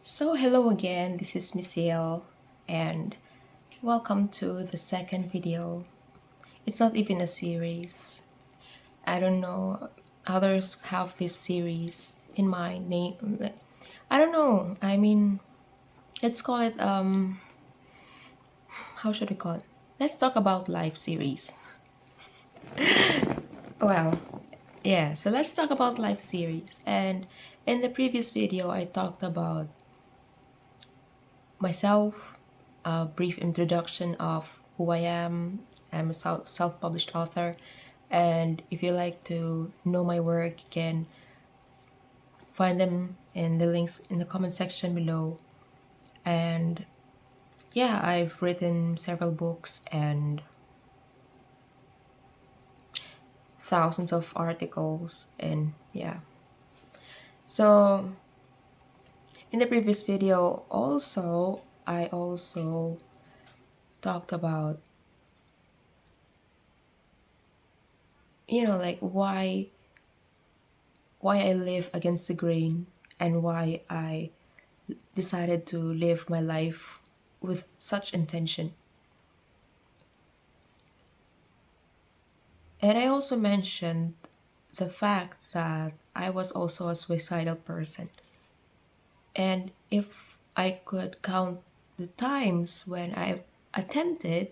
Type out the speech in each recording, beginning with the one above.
So, hello again, this is Mecyll, and welcome to the second video. It's not even a series. I don't know, others have this series in mind. I don't know, let's call it, how should I call it? Let's talk about life series. Well, yeah, so let's talk about life series. And in the previous video, I talked about myself, a brief introduction of who I am. I'm a self published author, and if you like to know my work, you can find them in the links in the comment section below. And yeah, I've written several books and thousands of articles, and yeah. So, in the previous video, I also talked about, like why I live against the grain and why I decided to live my life with such intention. And I also mentioned the fact that I was also a suicidal person. And if I could count the times when I attempted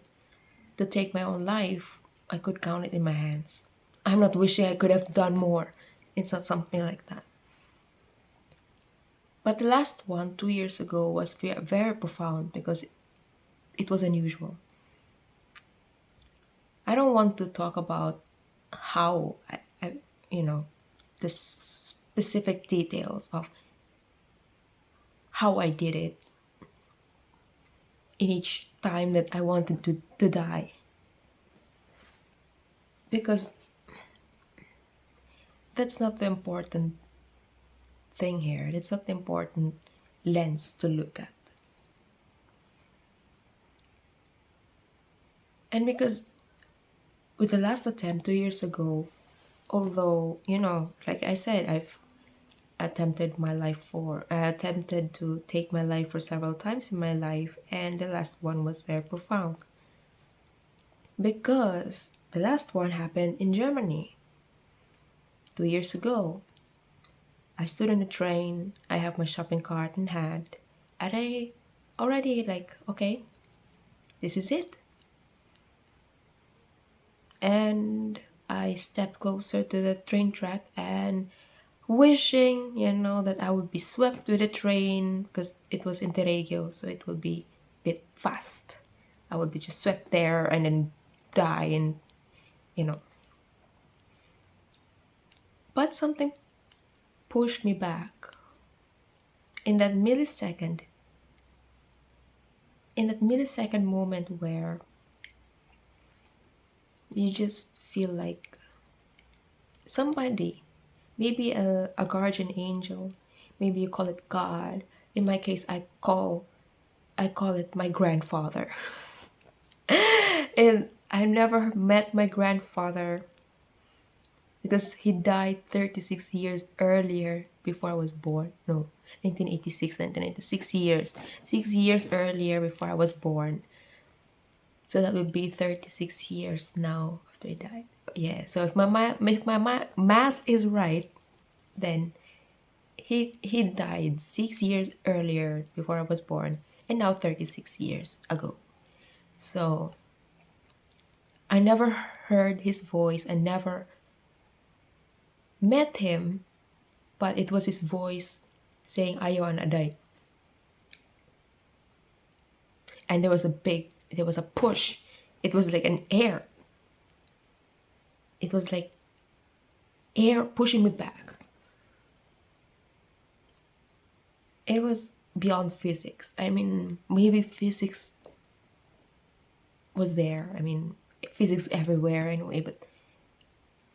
to take my own life, I could count it in my hands. I'm not wishing I could have done more. It's not something like that. But the last one, 2 years ago, was very, very profound because it was unusual. I don't want to talk about how you know, the specific details of how I did it in each time that I wanted to die. Because that's not the important thing here. It's not the important lens to look at. And because with the last attempt 2 years ago, although, like I said, I attempted to take my life for several times in my life, and the last one was very profound. Because the last one happened in Germany 2 years ago. I stood on the train, I have my shopping cart in hand, and I already like, okay, this is it. And I stepped closer to the train track and wishing, that I would be swept with the train because it was Interregio, so it will be a bit fast. I would be just swept there and then die and, you know. But something pushed me back. In that millisecond, moment where you just feel like somebody, maybe a guardian angel, maybe you call it God. In my case, I call it my grandfather. And I never met my grandfather because he died 36 years earlier before I was born. No, 1986, 1996 years. 6 years earlier before I was born. So that would be 36 years now after he died. Yeah, so if my math is right, then he died 6 years earlier before I was born, and now 36 years ago. So I never heard his voice. I never met him, but it was his voice saying "Ayo aday," and there was a push. It was like an air. It was like air pushing me back. It was beyond physics. I mean, maybe physics was there. I mean, physics everywhere anyway, but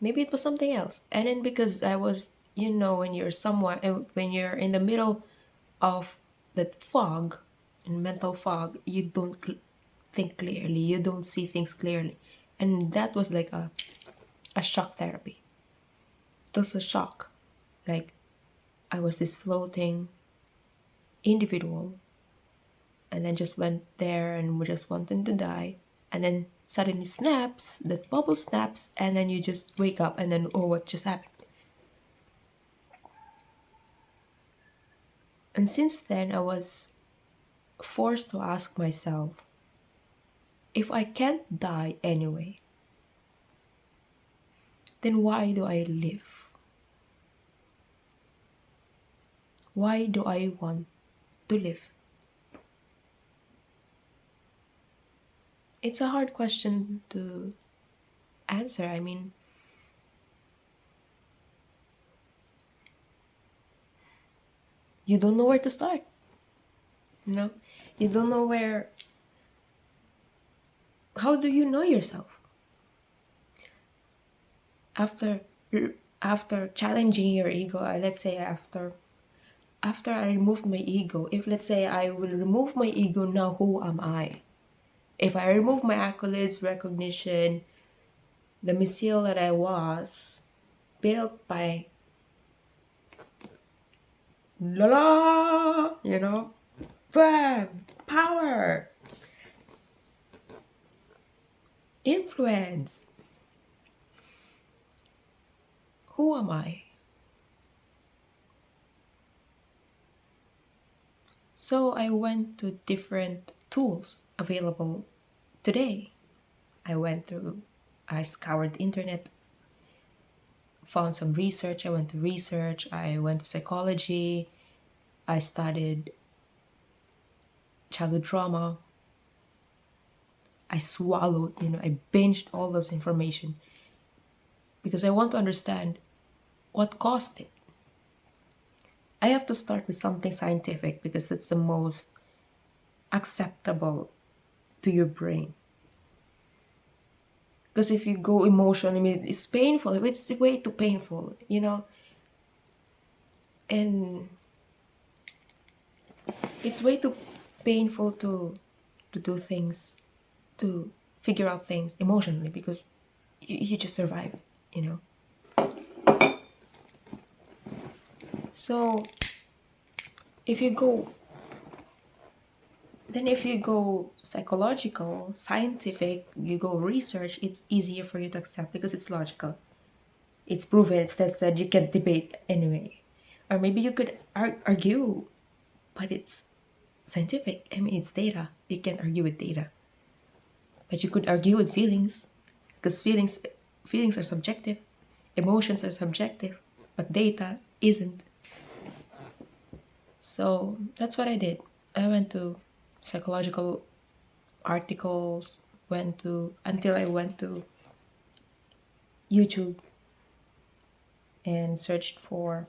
maybe it was something else. And then because I was, when you're somewhere, when you're in the middle of that fog, in mental fog, you don't think clearly, you don't see things clearly. And that was like a shock therapy. It was a shock. Like, I was this floating individual, and then just went there and we just wanted to die, and then suddenly snaps, that bubble snaps, and then you just wake up and then, oh, what just happened? And since then I was forced to ask myself, if I can't die anyway, then why do I live? Why do I want to live? It's a hard question to answer. I mean, you don't know where to start. You know, you don't know where. How do you know yourself? After after challenging your ego, let's say after I remove my ego, if let's say I will remove my ego now, who am I? If I remove my accolades, recognition, the Mecyll that I was, built by la la, bam, power, influence. Who am I? So I went to different tools available today. I scoured the internet, found some research. I went to research. I went to psychology. I studied childhood trauma. I swallowed, I binged all those information because I want to understand what caused it. I have to start with something scientific because that's the most acceptable to your brain. Because if you go emotional, I mean, it's painful. It's way too painful, and it's way too painful to do things, to figure out things emotionally because you just survive, So if you go if you go psychological, scientific, you go research, it's easier for you to accept because it's logical. It's proven, it's tested, you can debate anyway. Or maybe you could argue, but it's scientific. I mean, it's data. You can argue with data. But you could argue with feelings because feelings are subjective, emotions are subjective, but data isn't. So that's what I did. I went to psychological articles, until I went to YouTube and searched for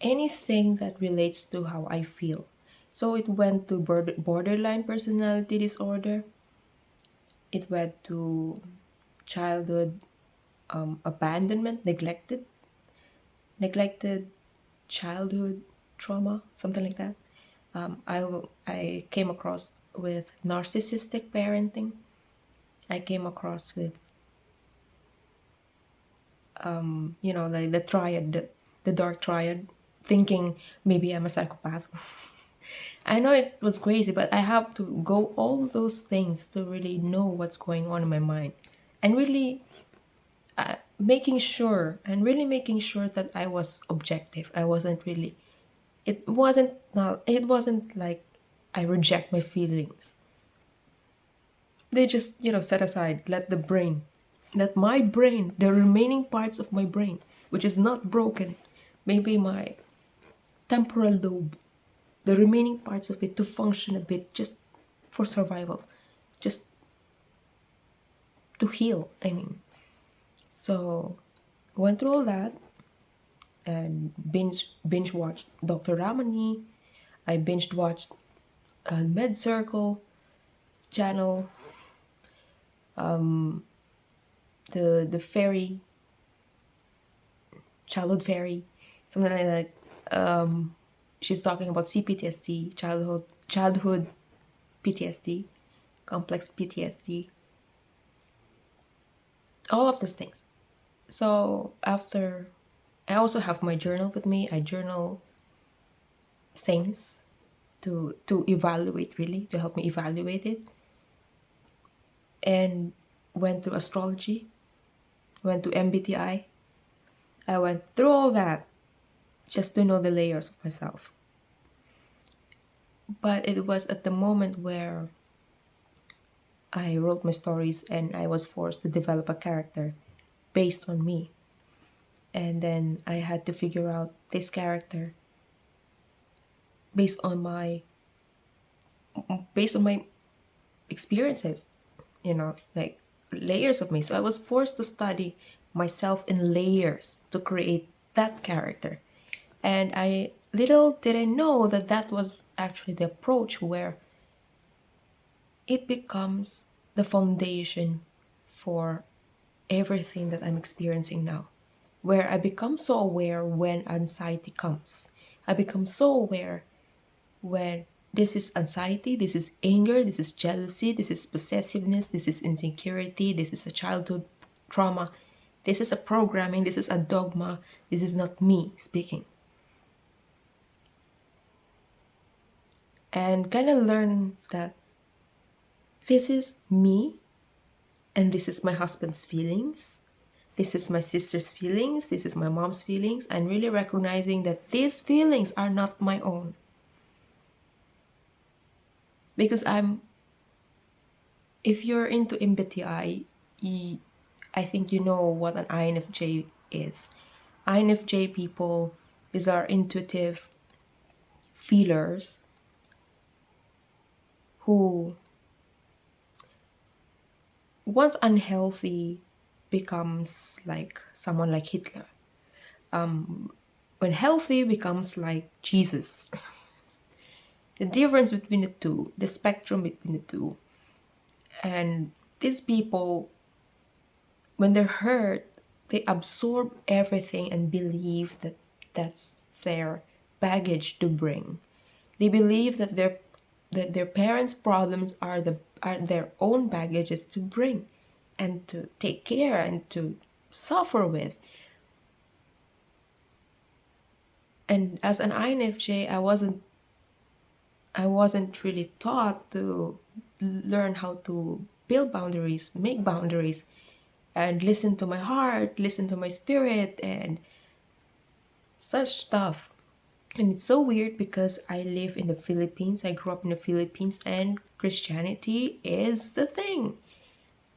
anything that relates to how I feel. So it went to borderline personality disorder. It went to childhood abandonment, neglected childhood trauma, something like that. I came across with narcissistic parenting. I came across with like the triad, the dark triad, thinking maybe I'm a psychopath. I know it was crazy, but I have to go all those things to really know what's going on in my mind, and really making sure that I was objective. I wasn't really. It wasn't like I reject my feelings. They just set aside. Let my brain, the remaining parts of my brain, which is not broken, maybe my temporal lobe, the remaining parts of it to function a bit just for survival, just to heal, I mean. So went through all that and binge watched Dr. Ramani. I binge watched Med Circle channel, the fairy, childhood fairy, something like that. She's talking about CPTSD, childhood PTSD, complex PTSD, all of these things. So after, I also have my journal with me. I journal things to evaluate, really, to help me evaluate it. And went to astrology, went to MBTI. I went through all that just to know the layers of myself. But it was at the moment where I wrote my stories and I was forced to develop a character based on me. And then I had to figure out this character based on my experiences, like layers of me. So I was forced to study myself in layers to create that character. And I little did I know that that was actually the approach where it becomes the foundation for everything that I'm experiencing now. Where I become so aware when anxiety comes. I become so aware when this is anxiety, this is anger, this is jealousy, this is possessiveness, this is insecurity, this is a childhood trauma, this is a programming, this is a dogma, this is not me speaking. And kind of learn that this is me and this is my husband's feelings. This is my sister's feelings. This is my mom's feelings. And really recognizing that these feelings are not my own. Because if you're into MBTI, I think you know what an INFJ is. INFJ people, these are intuitive feelers who, once unhealthy, becomes like someone like Hitler. When healthy, becomes like Jesus. The difference between the two, the spectrum between the two. And these people, when they're hurt, they absorb everything and believe that that's their baggage to bring. They believe that their parents' problems are their own baggages to bring and to take care and to suffer with. And as an INFJ, I wasn't really taught to learn how to build boundaries, make boundaries, and listen to my heart, listen to my spirit, and such stuff. And it's so weird because I live in the Philippines, I grew up in the Philippines, and Christianity is the thing.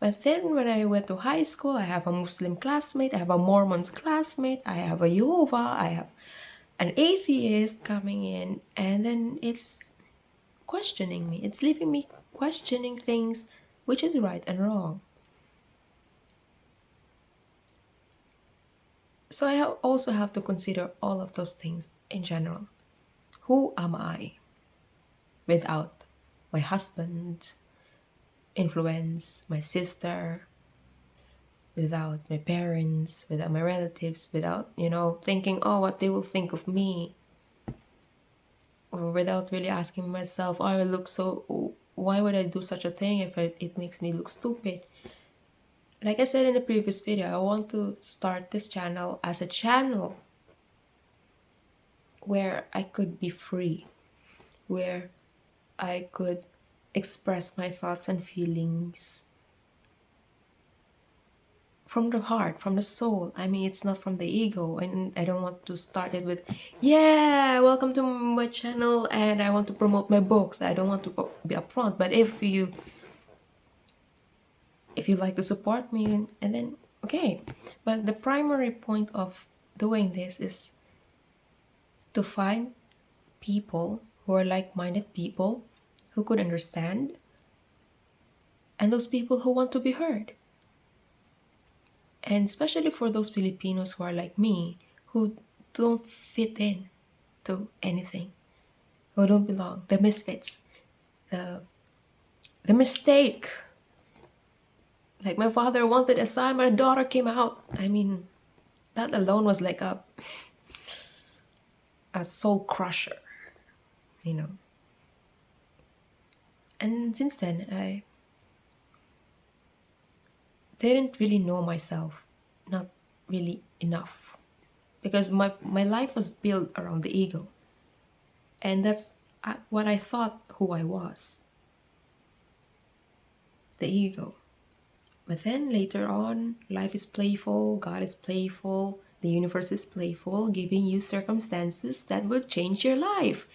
But then when I went to high school, I have a Muslim classmate, I have a Mormon classmate, I have a Jehovah, I have an atheist coming in, and then it's questioning me. It's leaving me questioning things, which is right and wrong. So I also have to consider all of those things in general. Who am I without my husband, influence, my sister, without my parents, without my relatives, without, thinking, oh, what they will think of me, or without really asking myself, oh, I look so, why would I do such a thing if it makes me look stupid? Like I said in the previous video, I want to start this channel as a channel where I could be free, where I could express my thoughts and feelings from the heart, from the soul. I mean, it's not from the ego. And I don't want to start it with, yeah, welcome to my channel and I want to promote my books. I don't want to be upfront. But if you like to support me, and then okay. But the primary point of doing this is to find people who are like-minded people who could understand, and those people who want to be heard. And especially for those Filipinos who are like me, who don't fit in to anything, who don't belong, the misfits, the mistake. Like my father wanted a son, my daughter came out. I mean, that alone was like a soul crusher, And since then, I didn't really know myself, not really enough. Because my life was built around the ego. And that's what I thought who I was, the ego. But then later on, life is playful, God is playful, the universe is playful, giving you circumstances that will change your life.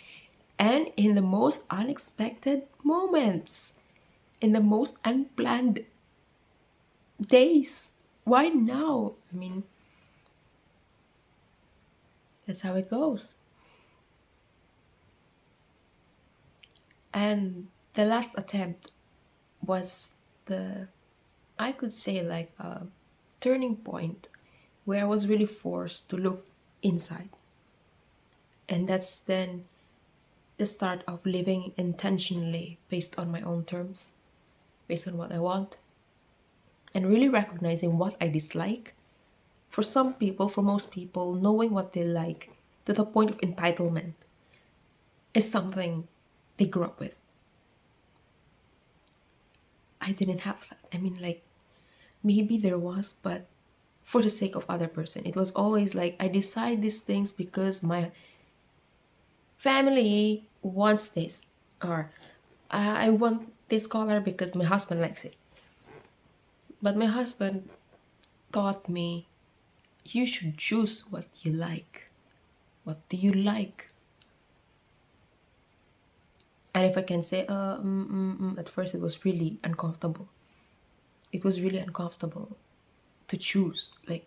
And in the most unexpected moments, in the most unplanned days. Why now? I mean, that's how it goes. And the last attempt was the, I could say, like a turning point where I was really forced to look inside. And that's then the start of living intentionally based on my own terms, based on what I want, and really recognizing what I dislike. For some people, for most people, knowing what they like to the point of entitlement is something they grew up with. I didn't have that. I mean, like, maybe there was, but for the sake of other person. It was always like, I decide these things because my family wants this, or I want this color because my husband likes it. But my husband taught me, you should choose what you like. What do you like? And if I can say, at first it was really uncomfortable. It was really uncomfortable to choose, like,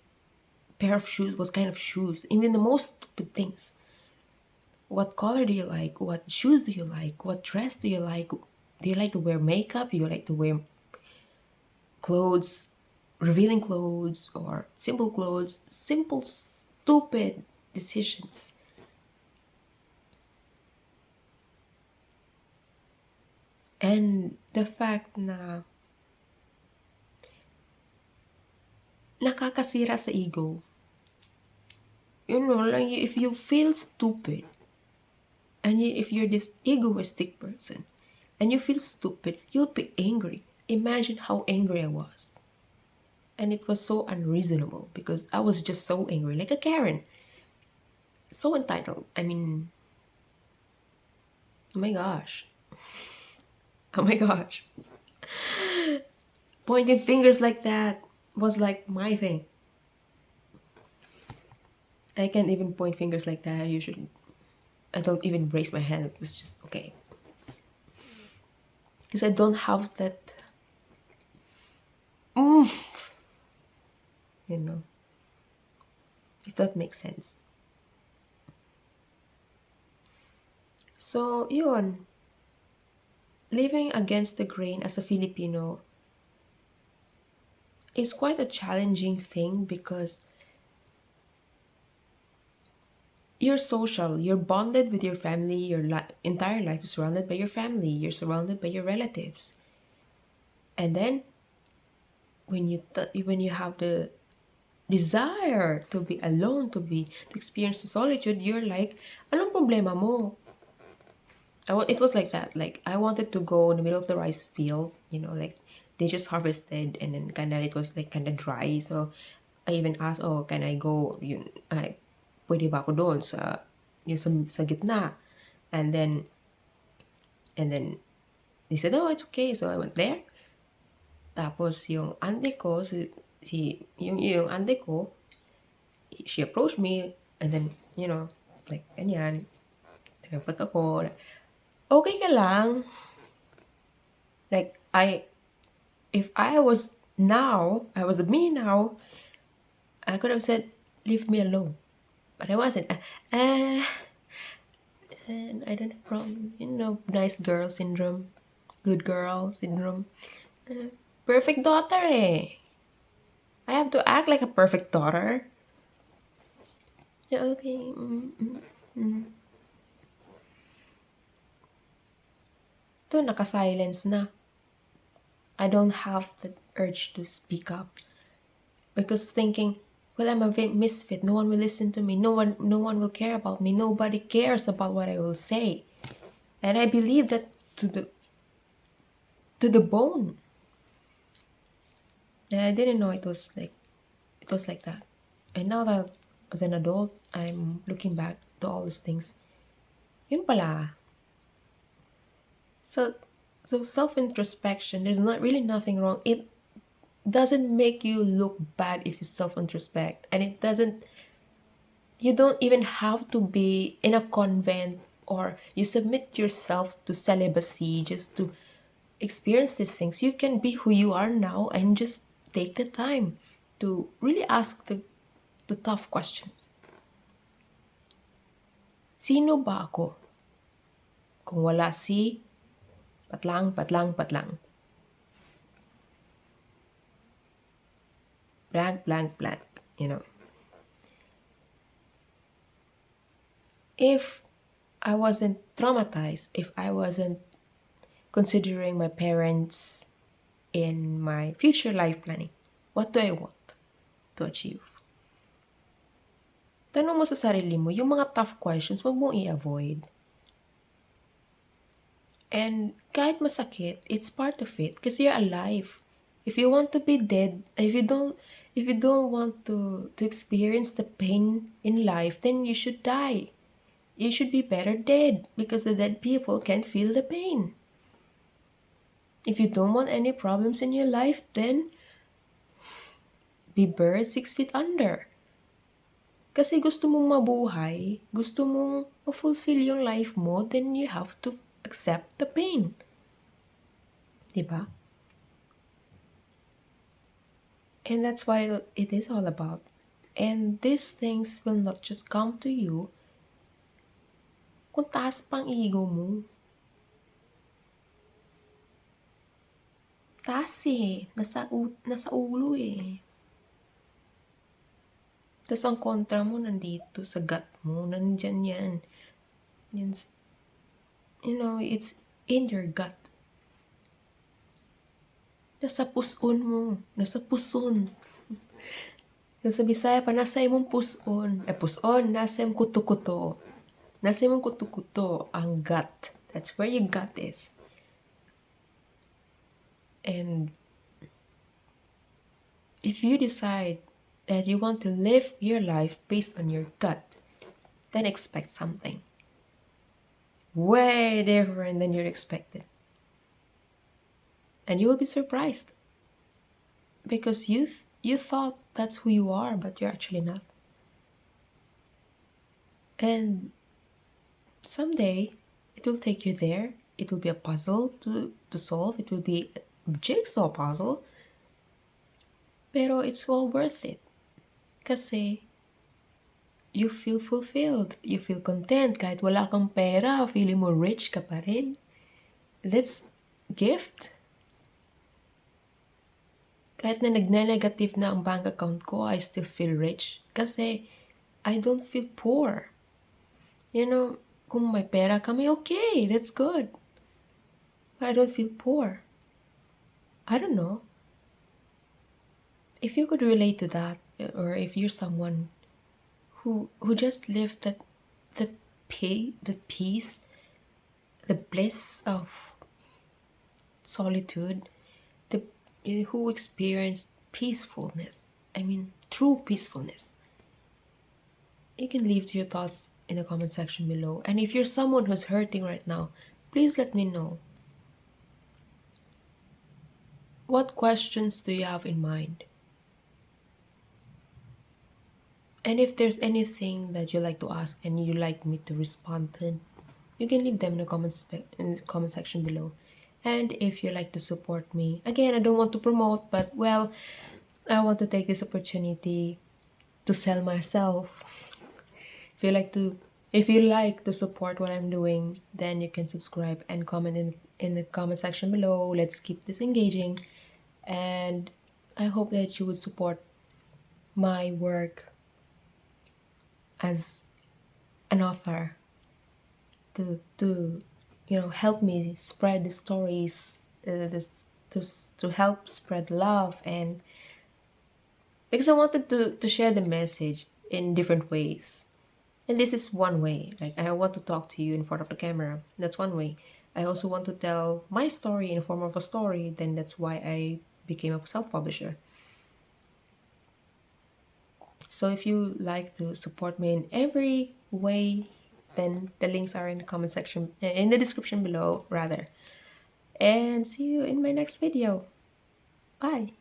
pair of shoes, what kind of shoes, even the most stupid things. What color do you like? What shoes do you like? What dress do you like? Do you like to wear makeup? Do you like to wear clothes, revealing clothes, or simple clothes? Simple, stupid decisions. And the fact na nakakasira sa ego. You know, like if you feel stupid, and if you're this egoistic person, and you feel stupid, you'll be angry. Imagine how angry I was. And it was so unreasonable because I was just so angry, like a Karen. So entitled. I mean, oh my gosh. Oh my gosh. Pointing fingers like that was like my thing. I can't even point fingers like that. I don't even raise my hand. It was just okay. Because I don't have that, you know, if that makes sense. So, yun. Living against the grain as a Filipino is quite a challenging thing because you're social, you're bonded with your family, your entire life is surrounded by your family, you're surrounded by your relatives. And then when you have the desire to be alone, to experience the solitude, you're like, anong problema mo? It was like that. Like, I wanted to go in the middle of the rice field, like they just harvested, and then kind of it was like kind of dry. So I even asked, oh, can I go? Pwede ba ako doon sa gitna? And then they said, oh, it's okay. So I went there. Tapos yung ante ko, yung ante ko, she approached me, and then, like, ganyan. Tinagpag ako, okay ka lang? Like, if I was me now, I could have said, leave me alone. But I wasn't. And I don't have problem. Nice girl syndrome. Good girl syndrome. Perfect daughter eh. I have to act like a perfect daughter. Yeah, okay. Ito, naka-silence na. I don't have the urge to speak up. Because thinking, well, I'm a misfit. No one will listen to me. No one will care about me. Nobody cares about what I will say. And I believe that to the bone. And I didn't know it was like that. And now that as an adult, I'm looking back to all these things. Yun pala. So, so self-introspection, there's not really nothing wrong. It doesn't make you look bad if you self-introspect. And it doesn't, you don't even have to be in a convent or you submit yourself to celibacy just to experience these things. You can be who you are now and just take the time to really ask the tough questions. Sino ba ako? Kung wala si patlang, patlang, patlang. Blank, blank, blank. You know. If I wasn't traumatized, if I wasn't considering my parents in my future life planning, what do I want to achieve? Tanong mo sa sarili mo, yung mga tough questions, wag mo i-avoid. And kahit masakit, it's part of it because you're alive. If you want to be dead, if you don't want to experience the pain in life, then you should die. You should be better dead because the dead people can't feel the pain. If you don't want any problems in your life, then be buried 6 feet under. Kasi gusto mong mabuhay, gusto mong ma-fulfill yung life mo, then you have to accept the pain. Diba? And that's what it is all about. And these things will not just come to you kung taas pang ego mo. Taas eh. Nasa ulo eh. Tapos ang kontra mo nandito sa gut mo. Nandyan yan. It's in your gut. Nasa puson mo. Nasa puson. Yung sa Bisaya pa, nasa imong puson. Puson, nasa imong kuto-kuto. Nasa imong kuto-kuto, ang gut. That's where your gut is. And if you decide that you want to live your life based on your gut, then expect something way different than you expected. And you will be surprised because you thought that's who you are, but you're actually not. And someday it will take you there. It will be a puzzle to solve. It will be a jigsaw puzzle. Pero it's all worth it. Kasi you feel fulfilled. You feel content. Kahit wala kang pera, feeling mo rich ka pa rin. That's gift. Kahit na nagne-negative na ang bank account ko, I still feel rich. Kasi I don't feel poor. Kung may pera kami, okay, that's good. But I don't feel poor. I don't know. If you could relate to that, or if you're someone who just lived that peace, the bliss of solitude, who experienced peacefulness, true peacefulness, you can leave your thoughts in the comment section below. And if you're someone who's hurting right now, please let me know. What questions do you have in mind? And if there's anything that you like to ask and you like me to respond to, you can leave them in the comment section below. And if you like to support me, again, I don't want to promote, but well, I want to take this opportunity to sell myself. If you like to support what I'm doing, then you can subscribe and comment in the comment section below. Let's keep this engaging. And I hope that you would support my work as an author to help me spread the stories, to help spread love, and because I wanted to share the message in different ways. And this is one way. Like, I want to talk to you in front of the camera. That's one way. I also want to tell my story in the form of a story. Then that's why I became a self-publisher. So if you like to support me in every way then the links are in the comment section, in the description below rather. And see you in my next video. Bye.